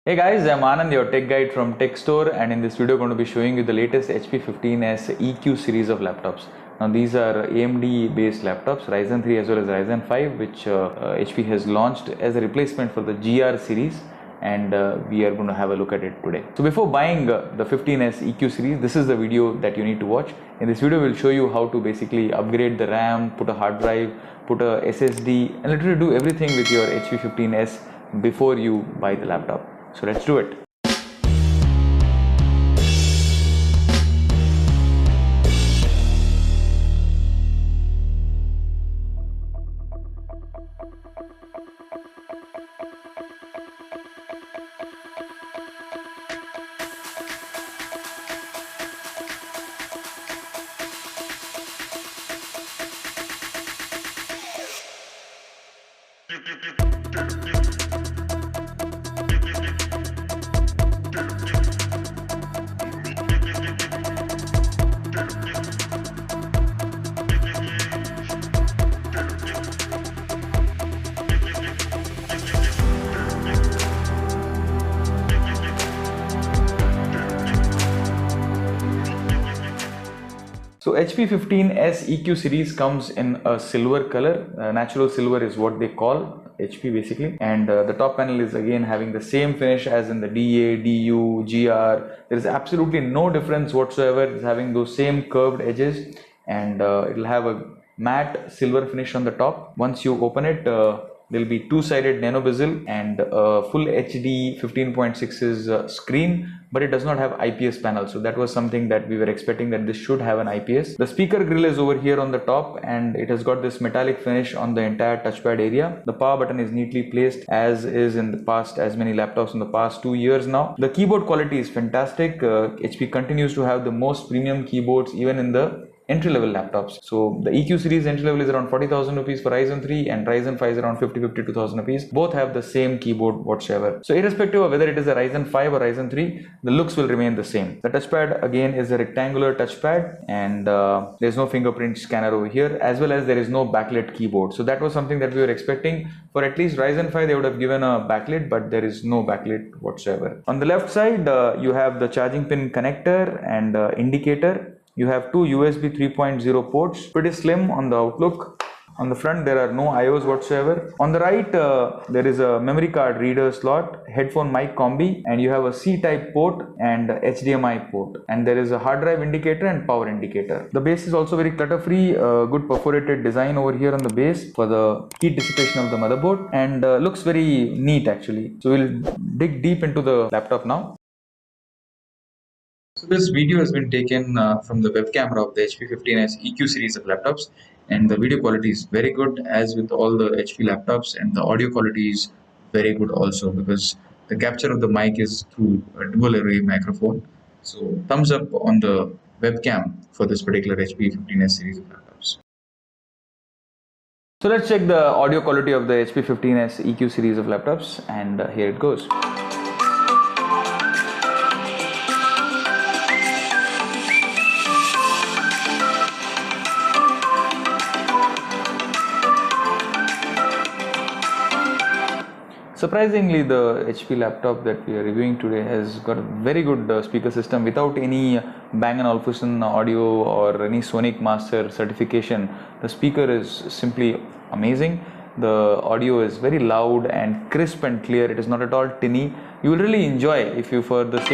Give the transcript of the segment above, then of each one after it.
Hey guys, I'm Anand, your tech guide from Tech Store, and in this video I'm going to be showing you the latest HP 15S EQ series of laptops. Now these are AMD based laptops, Ryzen 3 as well as Ryzen 5, which HP has launched as a replacement for the GR series, and we are going to have a look at it today. So before buying the 15S EQ series, this is the video that you need to watch. In this video we'll show you how to basically upgrade the RAM, put a hard drive, put a SSD, and literally do everything with your HP 15S before you buy the laptop. So let's do it. So HP 15S EQ series comes in a silver color. Natural silver is what they call HP basically, and the top panel is again having the same finish as in the DA, DU, GR. There is absolutely no difference whatsoever. It's having those same curved edges, and it'll have a matte silver finish on the top. Once you open it, there'll be two-sided nano bezel and a full HD 15.6 screen, but it does not have IPS panel. So that was something that we were expecting, that this should have an IPS. The speaker grill is over here on the top, and it has got this metallic finish on the entire touchpad area. The power button is neatly placed, as is in the past, as many laptops in the past 2 years now. The keyboard quality is fantastic. HP continues to have the most premium keyboards even in the entry-level laptops. So the EQ series entry-level is around 40,000 rupees for Ryzen 3, and Ryzen 5 is around 52,000 rupees. Both have the same keyboard whatsoever. So irrespective of whether it is a Ryzen 5 or Ryzen 3, the looks will remain the same. The touchpad again is a rectangular touchpad, and there's no fingerprint scanner over here, as well as there is no backlit keyboard. So that was something that we were expecting. For at least Ryzen 5 they would have given a backlit, but there is no backlit whatsoever. On the left side you have the charging pin connector and indicator. You have two USB 3.0 ports, pretty slim on the outlook. On the front there are no IOs whatsoever. On the right there is a memory card reader slot, headphone mic combi, and you have a C-type port and HDMI port, and there is a hard drive indicator and power indicator. The base is also very clutter free, good perforated design over here on the base for the heat dissipation of the motherboard, and looks very neat actually. So we'll dig deep into the laptop now. So this video has been taken from the web camera of the HP 15S EQ series of laptops, and the video quality is very good, as with all the HP laptops, and the audio quality is very good also, because the capture of the mic is through a dual array microphone. So thumbs up on the webcam for this particular HP 15S series of laptops. So let's check the audio quality of the HP 15S EQ series of laptops, and here it goes. Surprisingly, the HP laptop that we are reviewing today has got a very good speaker system without any Bang & Olufsen audio or any Sonic Master certification. The speaker is simply amazing. The audio is very loud and crisp and clear. It is not at all tinny. You will really enjoy if you, for the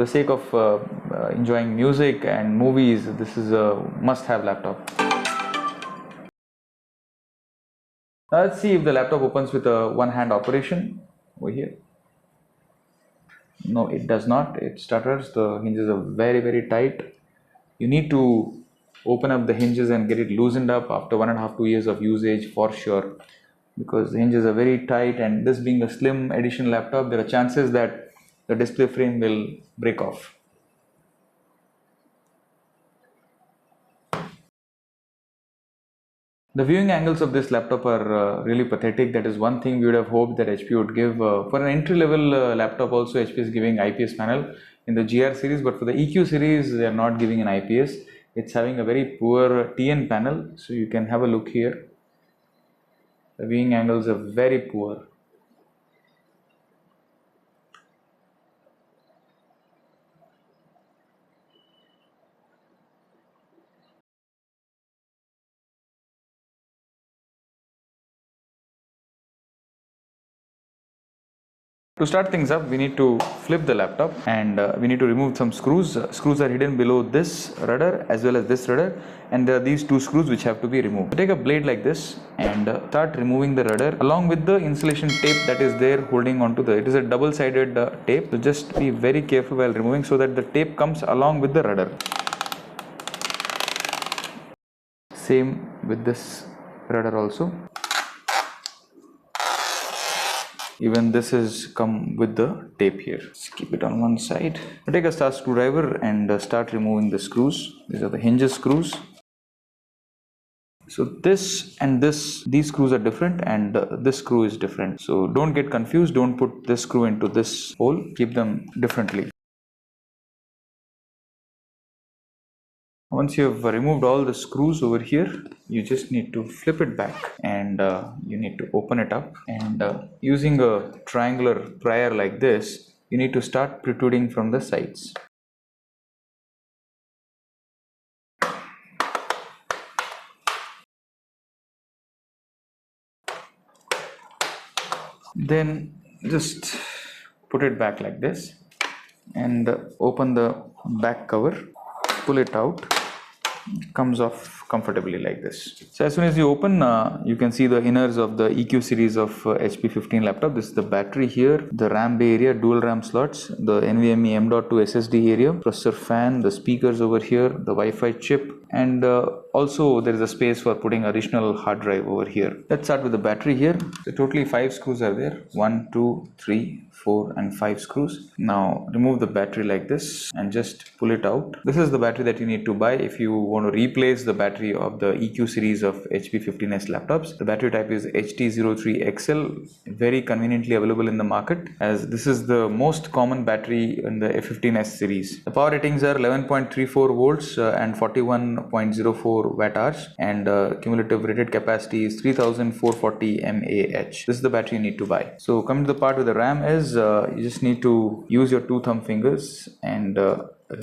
sake of enjoying music and movies, this is a must-have laptop. Now let's see if the laptop opens with a one-hand operation over here. No, it does not. It stutters. The hinges are very tight. You need to open up the hinges and get it loosened up after 1.5-2 years of usage for sure, because the hinges are very tight, and this being a slim edition laptop, there are chances that the display frame will break off. The viewing angles of this laptop are really pathetic. That is one thing we would have hoped that HP would give. For an entry-level laptop also, HP is giving IPS panel in the GR series, but for the EQ series, they are not giving an IPS. It's having a very poor TN panel, so you can have a look here. The viewing angles are very poor. To start things up, we need to flip the laptop and we need to remove some screws. Screws are hidden below this rudder as well as this rudder, and there are these two screws which have to be removed. So take a blade like this and start removing the rudder along with the insulation tape that is there holding onto it is a double-sided tape. So just be very careful while removing so that the tape comes along with the rudder. Same with this rudder also. Even this is come with the tape here. Let's keep it on one side. Take a star screwdriver and start removing the screws. These are the hinges screws. So this and these screws are different, and this screw is different. So don't get confused. Don't put this screw into this hole. Keep them differently. Once you have removed all the screws over here, you just need to flip it back and you need to open it up, and using a triangular prier like this, you need to start protruding from the sides. Then just put it back like this and open the back cover, pull it out. It comes off comfortably like this. So as soon as you open, you can see the inners of the EQ series of HP 15 laptop. This is the battery here, the RAM bay area, dual RAM slots, the NVMe M.2 SSD area, processor fan, the speakers over here, the Wi-Fi chip, and also there is a space for putting additional hard drive over here. Let's start with the battery here. So totally 5 screws are there. 1, 2, 3, 4 and 5 screws. Now remove the battery like this and just pull it out. This is the battery that you need to buy if you want to replace the battery of the EQ series of HP 15s laptops. The battery type is HT03XL, very conveniently available in the market, as this is the most common battery in the F15s series. The power ratings are 11.34 volts and 41.04 watt hours, and cumulative rated capacity is 3440 mAh. This is the battery you need to buy. So coming to the part where the RAM is, you just need to use your 2 thumb fingers and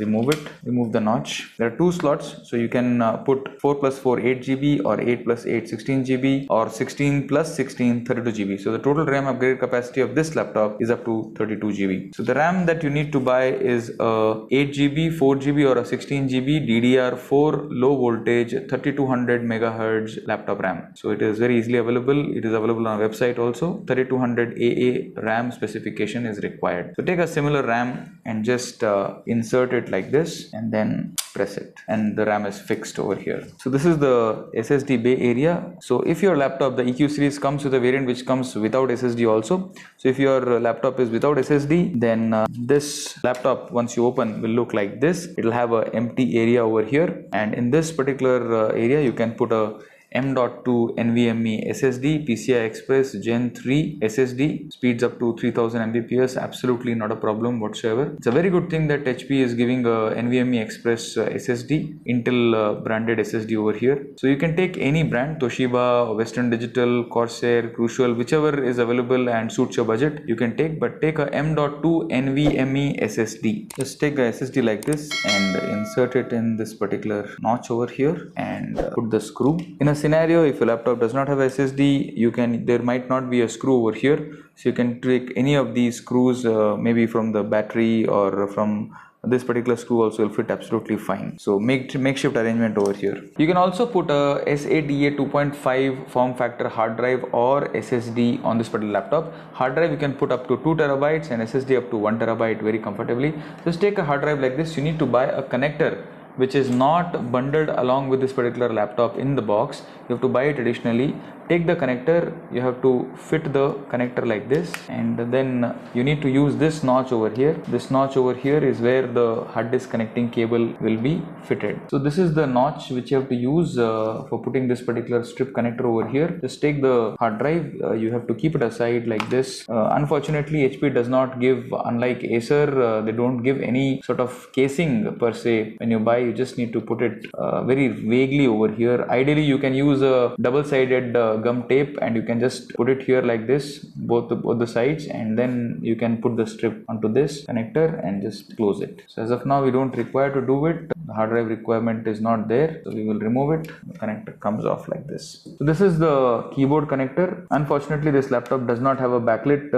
remove the notch. There are 2 slots, so you can put 4 plus 4 8 GB or 8 plus 8 16 GB or 16 plus 16 32 GB. So the total RAM upgrade capacity of this laptop is up to 32 GB. So the RAM that you need to buy is a 8 GB, 4 GB or a 16 GB DDR4 low voltage 3200 megahertz laptop RAM. So it is very easily available. It is available on our website also. 3200 AA RAM specification is required. So take a similar RAM and just insert it like this and then press it, and the RAM is fixed over here. So this is the SSD bay area. So if your laptop, the EQ series, comes with a variant which comes without SSD also. So if your laptop is without SSD, then this laptop, once you open, will look like this. It will have an empty area over here, and in this particular area you can put a M.2 NVMe SSD, PCI Express Gen 3 SSD, speeds up to 3000 Mbps, absolutely not a problem whatsoever. It's a very good thing that HP is giving a NVMe Express SSD, Intel branded SSD over here. So you can take any brand, Toshiba, Western Digital, Corsair, Crucial, whichever is available and suits your budget, you can take, but take a M.2 NVMe SSD. Just take a SSD like this and insert it in this particular notch over here and put the screw. In a scenario, if your laptop does not have SSD, there might not be a screw over here, so you can take any of these screws, maybe from the battery or from this particular screw also will fit absolutely fine. So makeshift arrangement over here. You can also put a SATA 2.5 form factor hard drive or SSD on this particular laptop. Hard drive you can put up to 2 terabytes and SSD up to 1 terabyte very comfortably. Just take a hard drive like this. You need to buy a connector which is not bundled along with this particular laptop in the box. You have to buy it additionally. Take the connector, you have to fit the connector like this, and then you need to use this notch over here. This notch over here is where the hard disk connecting cable will be fitted. So this is the notch which you have to use for putting this particular strip connector over here. Just take the hard drive, you have to keep it aside like this. Unfortunately, HP does not give, unlike Acer, they don't give any sort of casing per se. When you buy, you just need to put it very vaguely over here. Ideally, you can use a double-sided gum tape and you can just put it here like this, both the sides, and then you can put the strip onto this connector and just close it. So as of now, we don't require to do it. The hard drive requirement is not there, so we will remove it. The connector comes off like this. So this is the keyboard connector. Unfortunately, this laptop does not have a backlit.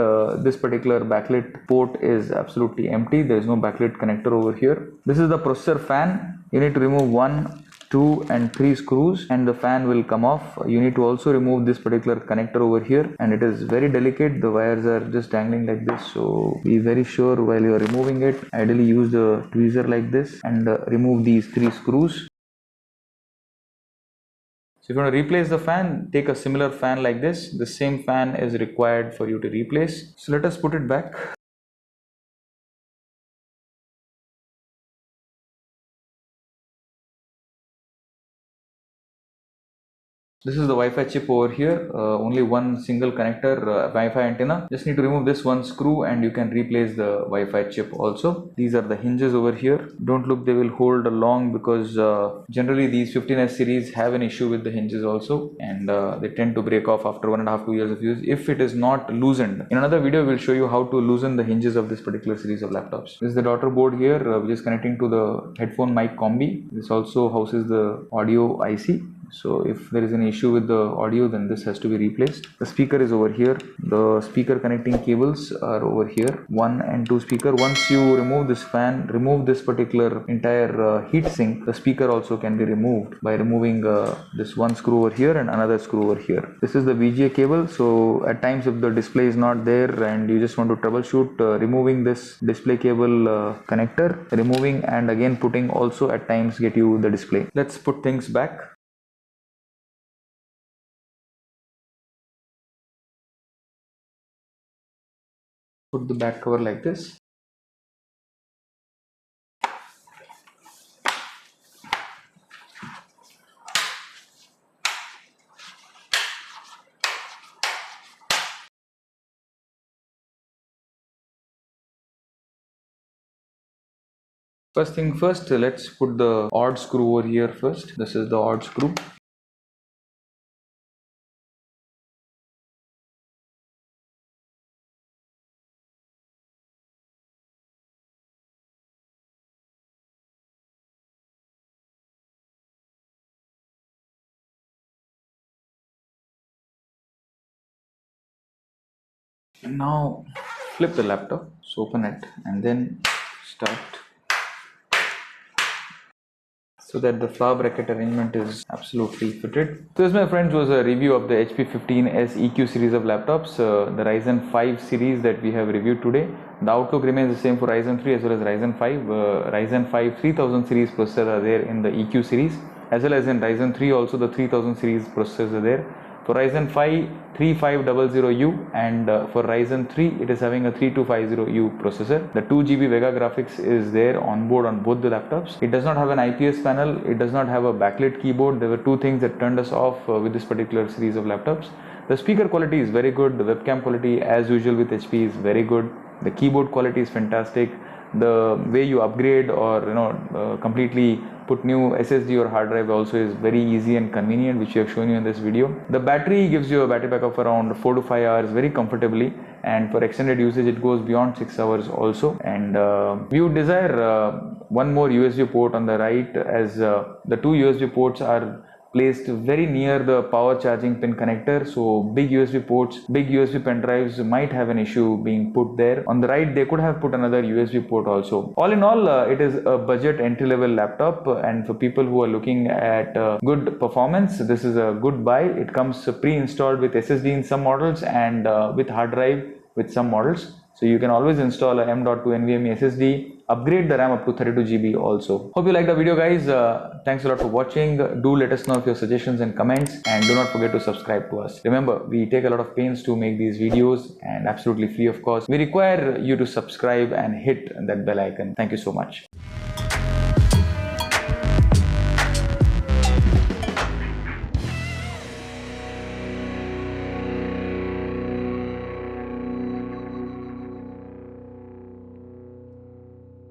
This particular backlit port is absolutely empty. There is no backlit connector over here. This is the processor fan. You need to remove 1, 2 and 3 screws and the fan will come off. You need to also remove this particular connector over here, and it is very delicate. The wires are just dangling like this, so be very sure while you are removing it. Ideally use the tweezer like this and remove these 3 screws. So if you want to replace the fan, take a similar fan like this. The same fan is required for you to replace. So let us put it back. This is the Wi-Fi chip over here, only one single connector, Wi-Fi antenna. Just need to remove this one screw and you can replace the Wi-Fi chip also. These are the hinges over here. Don't look, they will hold long because generally these 15S series have an issue with the hinges also, and they tend to break off after 1.5 to 2 years of use if it is not loosened. In another video, we'll show you how to loosen the hinges of this particular series of laptops. This is the daughter board here, which is connecting to the headphone mic combi. This also houses the audio IC. So if there is an issue with the audio, then this has to be replaced. The speaker is over here. The speaker connecting cables are over here. 1 and 2 speaker. Once you remove this fan, remove this particular entire heat sink, the speaker also can be removed by removing this one screw over here and another screw over here. This is the VGA cable. So at times if the display is not there and you just want to troubleshoot, removing this display cable connector, removing and again putting also at times get you the display. Let's put things back. Put the back cover like this. First thing first, let's put the odd screw over here first. This is the odd screw. And now flip the laptop, so open it and then start, so that the flower bracket arrangement is absolutely fitted. So this, my friends, was a review of the HP 15S EQ series of laptops, the Ryzen 5 series that we have reviewed today. The outlook remains the same for Ryzen 3 as well as Ryzen 5. Ryzen 5 3000 series processors are there in the EQ series, as well as in Ryzen 3 also the 3000 series processors are there. For Ryzen 5 3500U and for Ryzen 3 it is having a 3250U processor. The 2GB Vega graphics is there on board on both the laptops. It does not have an IPS panel, it does not have a backlit keyboard. There were two things that turned us off with this particular series of laptops. The speaker quality is very good, the webcam quality as usual with HP is very good, the keyboard quality is fantastic. The way you upgrade or completely put new SSD or hard drive also is very easy and convenient, which we have shown you in this video. The battery gives you a battery backup of around 4 to 5 hours very comfortably, and for extended usage it goes beyond 6 hours also. And we would desire one more USB port on the right, as the two USB ports are placed very near the power charging pin connector, so big USB ports, big USB pen drives might have an issue being put there. On the right they could have put another USB port also. All in all, it is a budget entry level laptop, and for people who are looking at good performance, this is a good buy. It comes pre-installed with SSD in some models and with hard drive with some models, so you can always install a M.2 NVMe SSD, upgrade the RAM up to 32GB also. Hope you liked the video, guys. Thanks a lot for watching. Do let us know of your suggestions and comments, and do not forget to subscribe to us. Remember, we take a lot of pains to make these videos, and absolutely free of cost. We require you to subscribe and hit that bell icon. Thank you so much.